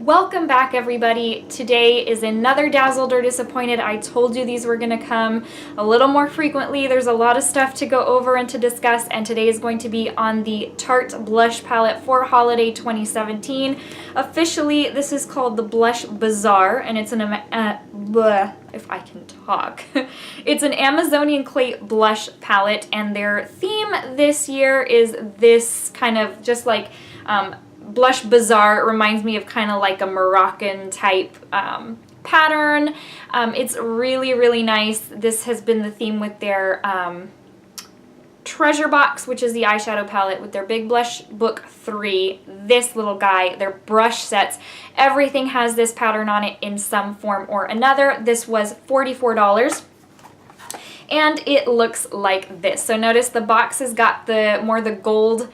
Welcome back, everybody. Today is another Dazzled or Disappointed. I told you these were going to come a little more frequently. There's a lot of stuff to go over and to discuss, and today is going to be on the Tarte Blush Palette for Holiday 2017. Officially, this is called the Blush Bazaar, and it's an if I can talk. It's an Amazonian clay blush palette, and their theme this year is this kind of just like Blush Bazaar. It reminds me of kind of like a Moroccan type pattern. It's really, really nice. This has been the theme with their Treasure Box, which is the eyeshadow palette, with their Big Blush Book 3, this little guy, their brush sets. Everything has this pattern on it in some form or another. This was $44. And it looks like this. So notice the box has got the gold.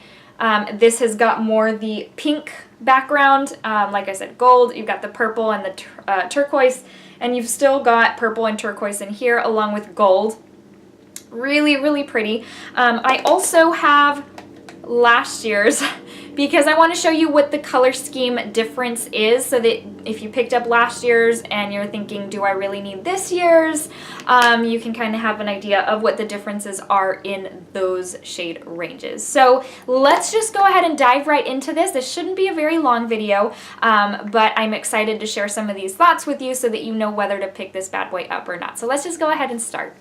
This has got more the pink background, like I said, gold. You've got the purple and the turquoise, and you've still got purple and turquoise in here along with gold. Really, really pretty. I also have last year's because I want to show you what the color scheme difference is, so that if you picked up last year's and you're thinking, do I really need this year's, you can kind of have an idea of what the differences are in those shade ranges. So let's just go ahead and dive right into this. This shouldn't be a very long video, but I'm excited to share some of these thoughts with you so that you know whether to pick this bad boy up or not. So let's just go ahead and start.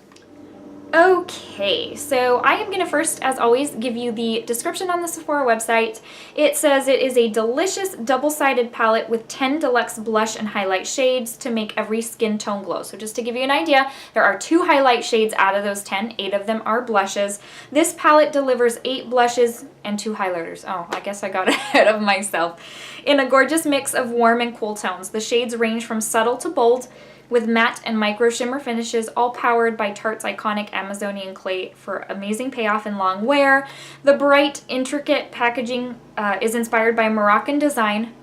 Okay, so I am going to first, as always, give you the description on the Sephora website. It says it is a delicious double-sided palette with 10 deluxe blush and highlight shades to make every skin tone glow. So just to give you an idea, there are 2 highlight shades out of those 10. 8 of them are blushes. This palette delivers 8 blushes and 2 highlighters. Oh, I guess I got ahead of myself. In a gorgeous mix of warm and cool tones. The shades range from subtle to bold, with matte and micro shimmer finishes, all powered by Tarte's Eyeconic Amazonian clay for amazing payoff and long wear. The bright, intricate packaging is inspired by Moroccan design.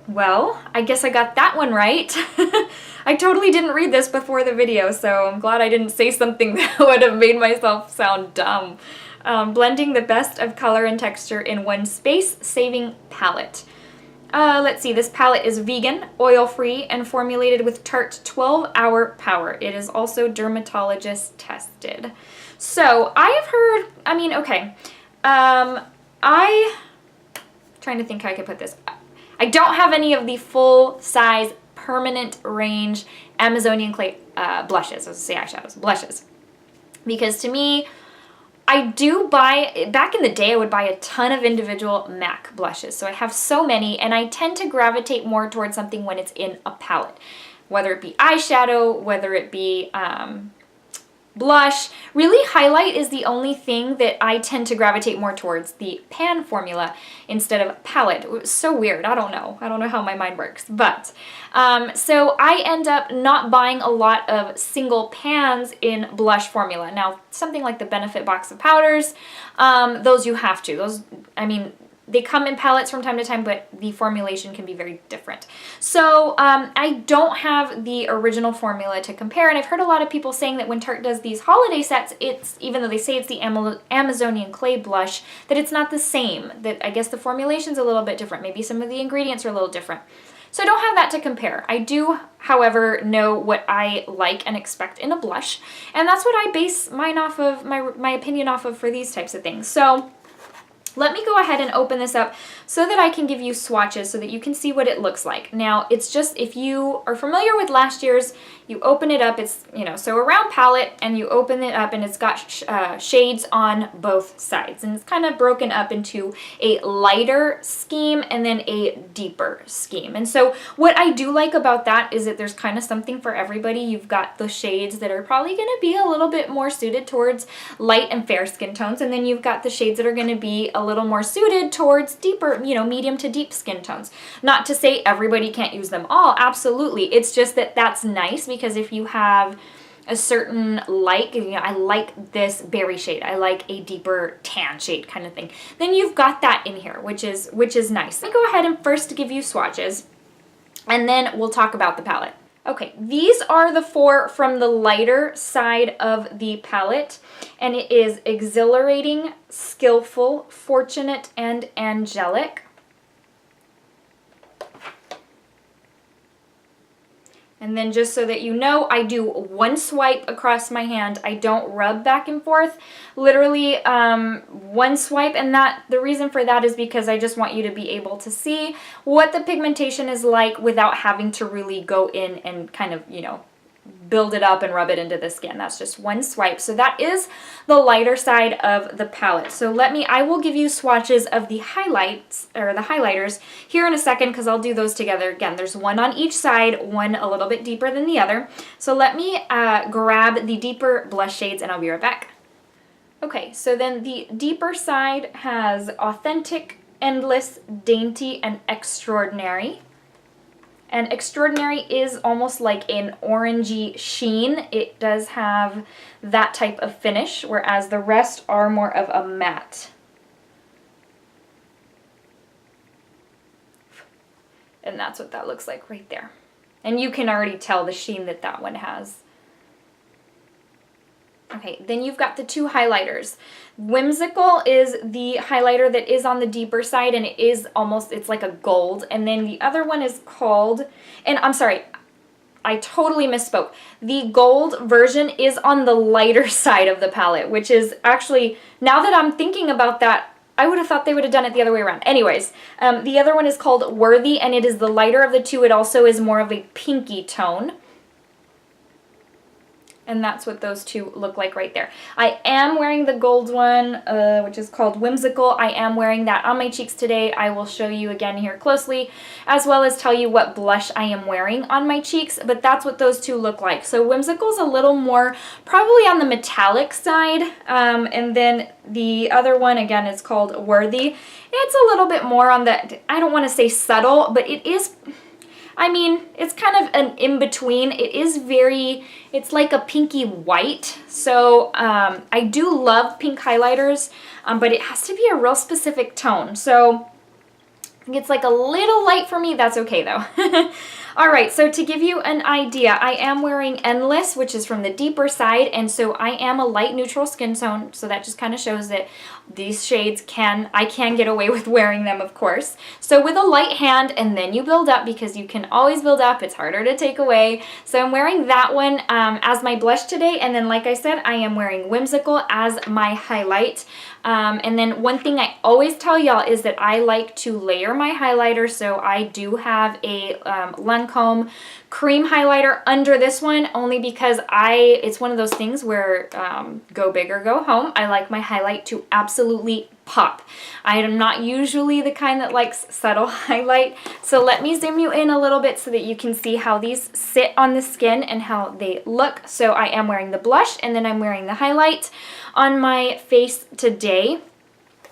Well, I guess I got that one right. I totally didn't read this before the video, so I'm glad I didn't say something that would have made myself sound dumb. Blending the best of color and texture in one space-saving palette. Let's see, this palette is vegan, oil-free, and formulated with Tarte's 12-hour power. It is also dermatologist tested. So, I have heard, trying to think how I could put this. I don't have any of the full-size, permanent range Amazonian clay blushes. I was going to say eyeshadows, blushes. Because to me, I do buy, back in the day I would buy a ton of individual MAC blushes, so I have so many, and I tend to gravitate more towards something when it's in a palette. Whether it be eyeshadow, whether it be blush. Really, highlight is the only thing that I tend to gravitate more towards, the pan formula instead of palette. It was so weird. I don't know how my mind works. But, so I end up not buying a lot of single pans in blush formula. Now, something like the Benefit box of powders, those you have to. Those, they come in palettes from time to time, but the formulation can be very different. So I don't have the original formula to compare, and I've heard a lot of people saying that when Tarte does these holiday sets, it's, even though they say it's the Amazonian clay blush, that it's not the same. That I guess the formulation's a little bit different. Maybe some of the ingredients are a little different. So I don't have that to compare. I do, however, know what I like and expect in a blush, and that's what I base mine off of, my opinion off of for these types of things. So let me go ahead and open this up so that I can give you swatches so that you can see what it looks like. Now, it's just, if you are familiar with last year's, you open it up, it's, so a round palette, and you open it up and it's got shades on both sides. And it's kind of broken up into a lighter scheme and then a deeper scheme. And so what I do like about that is that there's kind of something for everybody. You've got the shades that are probably going to be a little bit more suited towards light and fair skin tones, and then you've got the shades that are going to be a little more suited towards deeper, medium to deep skin tones. Not to say everybody can't use them all, absolutely. It's just that that's nice, because if you have a certain I like this berry shade, I like a deeper tan shade kind of thing, then you've got that in here, which is nice. Let me go ahead and first give you swatches, and then we'll talk about the palette. Okay, these are the 4 from the lighter side of the palette, and it is Exhilarating, Skillful, Fortunate, and Angelic. And then just so that you know, I do one swipe across my hand. I don't rub back and forth. Literally one swipe, and the reason for that is because I just want you to be able to see what the pigmentation is like without having to really go in and kind of, you know, build it up and rub it into the skin. That's just one swipe. So that is the lighter side of the palette. So I will give you swatches of the highlights, or the highlighters, here in a second, because I'll do those together. Again, there's one on each side, one a little bit deeper than the other. So let me grab the deeper blush shades and I'll be right back. Okay, so then the deeper side has Authentic, Endless, Dainty, and Extraordinary. And Extraordinary is almost like an orangey sheen. It does have that type of finish, whereas the rest are more of a matte. And that's what that looks like right there. And you can already tell the sheen that that one has. Okay, then you've got the two highlighters. Whimsical is the highlighter that is on the deeper side, and it is almost, it's like a gold. And then the other one is called, and I'm sorry, I totally misspoke. The gold version is on the lighter side of the palette, which is actually, now that I'm thinking about that, I would have thought they would have done it the other way around. Anyways, the other one is called Worthy, and it is the lighter of the two. It also is more of a pinky tone. And that's what those two look like right there. I am wearing the gold one, which is called Whimsical. I am wearing that on my cheeks today. I will show you again here closely, as well as tell you what blush I am wearing on my cheeks, but that's what those two look like. So Whimsical's a little more probably on the metallic side, and then the other one, again, is called Worthy. It's a little bit more on the, I don't want to say subtle, but it is, I mean, it's kind of an in-between. It is very, it's like a pinky white. So I do love pink highlighters, but it has to be a real specific tone. So I think it's like a little light for me. That's okay though. All right, so to give you an idea, I am wearing Endless, which is from the deeper side, and so I am a light neutral skin tone, so that just kind of shows that these shades I can get away with wearing them, of course. So with a light hand, and then you build up, because you can always build up, it's harder to take away. So I'm wearing that one as my blush today, and then like I said, I am wearing Whimsical as my highlight. And then one thing I always tell y'all is that I like to layer my highlighter, so I do have a Lancome cream highlighter under this one, only because it's one of those things where go big or go home. I like my highlight to absolutely pop. I am not usually the kind that likes subtle highlight, so let me zoom you in a little bit so that you can see how these sit on the skin and how they look. So I am wearing the blush, and then I'm wearing the highlight on my face today.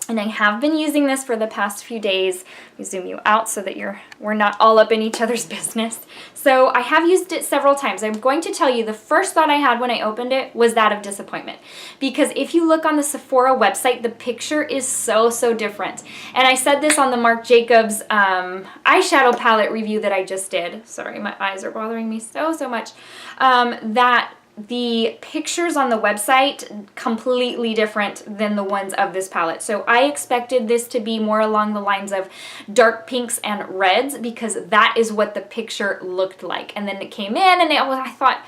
And I have been using this for the past few days. Let me zoom you out so that we're not all up in each other's business. So I have used it several times. I'm going to tell you the first thought I had when I opened it was that of disappointment. Because if you look on the Sephora website, the picture is so, so different. And I said this on the Marc Jacobs eyeshadow palette review that I just did. Sorry, my eyes are bothering me so, so much. That the pictures on the website completely different than the ones of this palette. So I expected this to be more along the lines of dark pinks and reds, because that is what the picture looked like. And then it came in and I thought,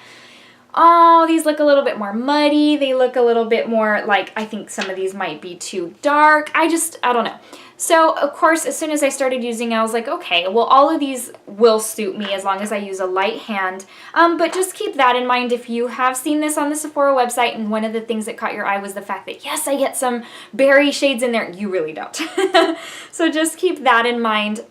oh, these look a little bit more muddy. They look a little bit more like, I think some of these might be too dark. I don't know. So, of course, as soon as I started using it, I was like, okay, well, all of these will suit me as long as I use a light hand. But just keep that in mind if you have seen this on the Sephora website, and one of the things that caught your eye was the fact that, yes, I get some berry shades in there. You really don't. So just keep that in mind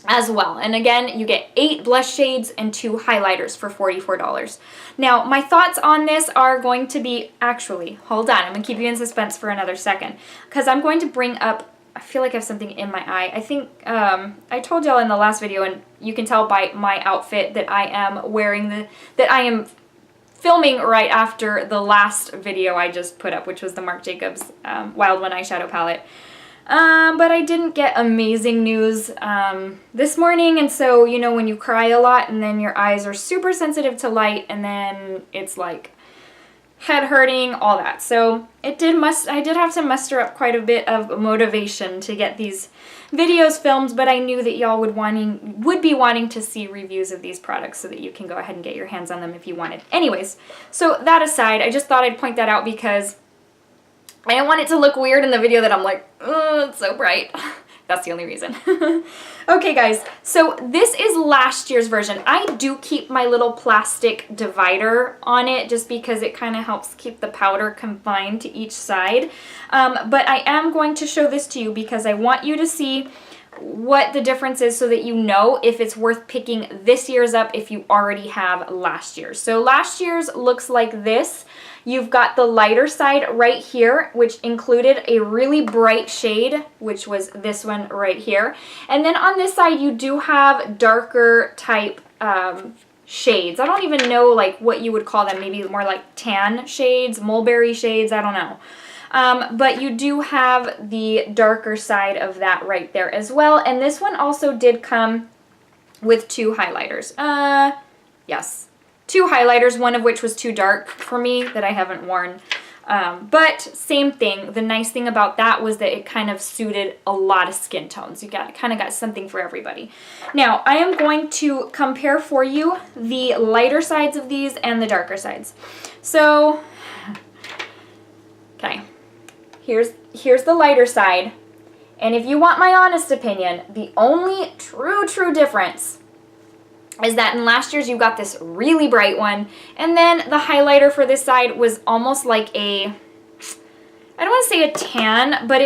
as well. And again, you get 8 blush shades and 2 highlighters for $44. Now, my thoughts on this are going to be, actually, hold on, I'm going to keep you in suspense for another second, because I'm going to bring up, I feel like I have something in my eye. I think I told y'all in the last video, and you can tell by my outfit that I am wearing that I am filming right after the last video I just put up, which was the Marc Jacobs Wild One eyeshadow palette. But I didn't get amazing news this morning, and so, you know, when you cry a lot and then your eyes are super sensitive to light, and then it's like head hurting, all that. So I did have to muster up quite a bit of motivation to get these videos filmed, but I knew that y'all would be wanting to see reviews of these products so that you can go ahead and get your hands on them if you wanted. Anyways, so that aside, I just thought I'd point that out because I didn't want it to look weird in the video that I'm like, oh, it's so bright. That's the only reason. Okay, guys, so this is last year's version. I do keep my little plastic divider on it just because it kind of helps keep the powder confined to each side. But I am going to show this to you because I want you to see what the difference is so that you know if it's worth picking this year's up if you already have last year's. So last year's looks like this. You've got the lighter side right here, which included a really bright shade, which was this one right here. And then on this side, you do have darker type shades. I don't even know like what you would call them, maybe more like tan shades, mulberry shades, I don't know. But you do have the darker side of that right there as well. And this one also did come with 2 highlighters. Yes. 2 highlighters, one of which was too dark for me that I haven't worn. But same thing, the nice thing about that was that it kind of suited a lot of skin tones. You kind of got something for everybody. Now, I am going to compare for you the lighter sides of these and the darker sides. So, okay, here's the lighter side. And if you want my honest opinion, the only true difference is that in last year's you got this really bright one, and then the highlighter for this side was almost like a, I don't want to say a tan, but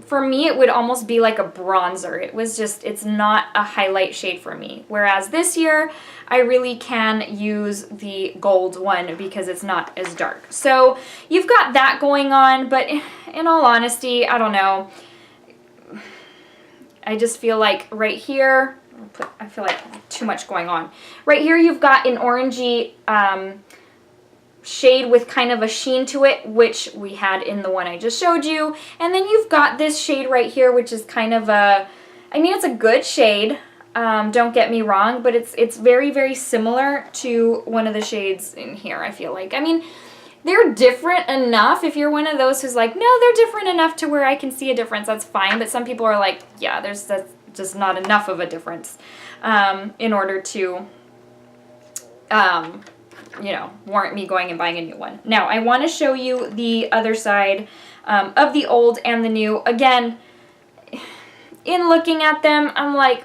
for me it would almost be like a bronzer. It was just, it's not a highlight shade for me. Whereas this year I really can use the gold one because it's not as dark. So you've got that going on, but in all honesty, I don't know. I just feel like right here, I feel like too much going on. Right here you've got an orangey shade with kind of a sheen to it, which we had in the one I just showed you. And then you've got this shade right here, which is kind of a, I mean, it's a good shade, don't get me wrong, but it's very similar to one of the shades in here, I feel like. I mean, they're different enough. If you're one of those who's like, no, they're different enough to where I can see a difference, that's fine. But some people are like, yeah, that's just not enough of a difference in order to, you know, warrant me going and buying a new one. Now, I want to show you the other side of the old and the new. Again, in looking at them, I'm like,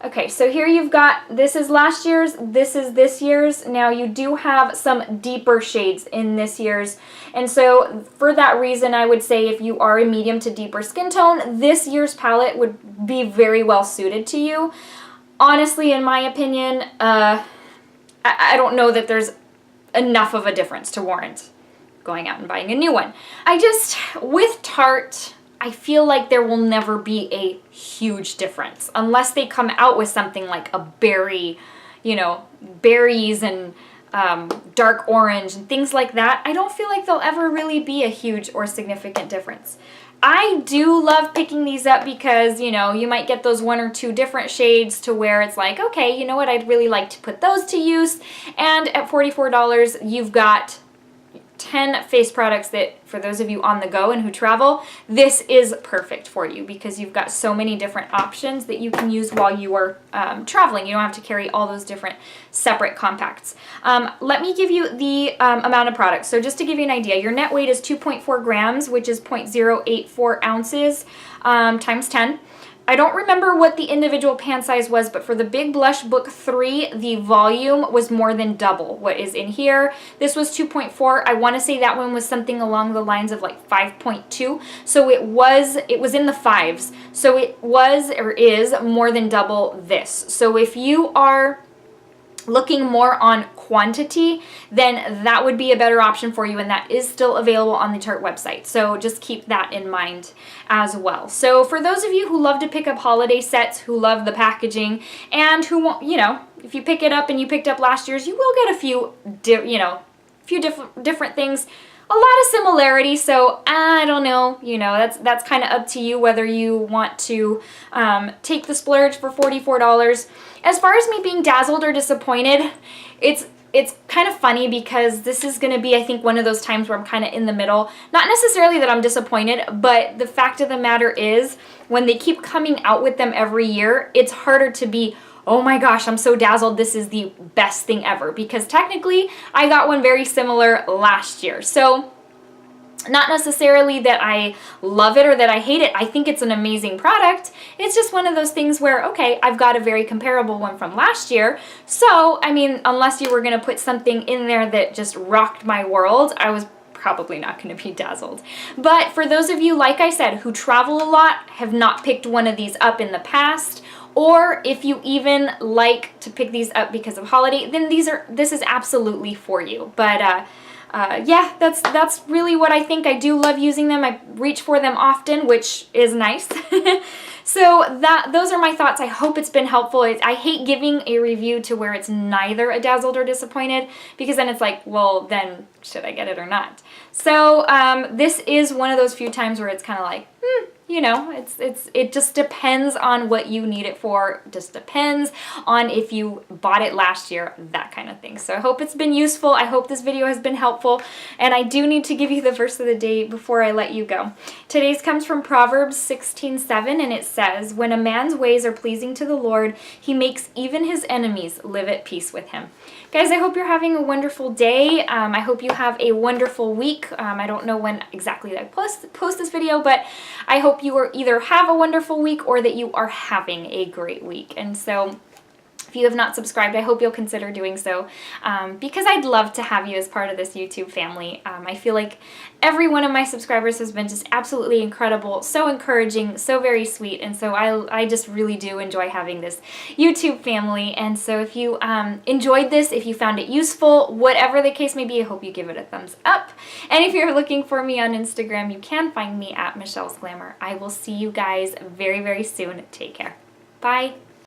okay, so here you've got, this is last year's, this is this year's. Now you do have some deeper shades in this year's. And so for that reason, I would say if you are a medium to deeper skin tone, this year's palette would be very well suited to you. Honestly, in my opinion, I don't know that there's enough of a difference to warrant going out and buying a new one. With Tarte, I feel like there will never be a huge difference unless they come out with something like a berry, you know, berries and dark orange and things like that. I don't feel like there'll ever really be a huge or significant difference. I do love picking these up because, you know, you might get those 1 or 2 different shades to where it's like, okay, you know what, I'd really like to put those to use. And at $44, you've got 10 face products that, for those of you on the go and who travel, this is perfect for you because you've got so many different options that you can use while you are traveling. You don't have to carry all those different separate compacts. Let me give you the amount of products. So just to give you an idea, your net weight is 2.4 grams, which is 0.084 ounces times 10. I don't remember what the individual pan size was, but for the Big Blush Book 3, the volume was more than double what is in here. This was 2.4. I want to say that one was something along the lines of like 5.2. So it was in the 5s. So it was or is more than double this. So if you are looking more on quantity, then that would be a better option for you, and that is still available on the Tarte website. So just keep that in mind as well. So for those of you who love to pick up holiday sets, who love the packaging, and who want, you know, if you pick it up and you picked up last year's, you will get a few, different things. A lot of similarity, so I don't know, you know, that's kind of up to you whether you want to take the splurge for $44. As far as me being dazzled or disappointed, it's it's kind of funny because this is going to be, I think, one of those times where I'm kind of in the middle. Not necessarily that I'm disappointed, but the fact of the matter is when they keep coming out with them every year, it's harder to be, oh my gosh, I'm so dazzled, this is the best thing ever. Because technically, I got one very similar last year. So not necessarily that I love it or that I hate it. I think it's an amazing product. It's just one of those things where, okay, I've got a very comparable one from last year. So, I mean, unless you were going to put something in there that just rocked my world, I was probably not going to be dazzled. But for those of you, like I said, who travel a lot, have not picked one of these up in the past, or if you even like to pick these up because of holiday, then this is absolutely for you. But yeah, that's really what I think. I do love using them. I reach for them often, which is nice. So those are my thoughts. I hope it's been helpful. I hate giving a review to where it's neither a dazzled or disappointed, because then it's like, well, then should I get it or not? So this is one of those few times where it's kind of like, you know, it just depends on what you need it for. It just depends on if you bought it last year, that kind of thing. So I hope it's been useful. I hope this video has been helpful. And I do need to give you the verse of the day before I let you go. Today's comes from Proverbs 16:7, and it says, "When a man's ways are pleasing to the Lord, he makes even his enemies live at peace with him." Guys, I hope you're having a wonderful day. I hope you have a wonderful week. I don't know when exactly I post this video, but I hope you either have a wonderful week or that you are having a great week. And so if you have not subscribed, I hope you'll consider doing so, because I'd love to have you as part of this YouTube family. I feel like every one of my subscribers has been just absolutely incredible, so encouraging, so very sweet, and so I just really do enjoy having this YouTube family. And so if you enjoyed this, if you found it useful, whatever the case may be, I hope you give it a thumbs up. And if you're looking for me on Instagram, you can find me at Michelle's Glamour. I will see you guys very, very soon. Take care. Bye.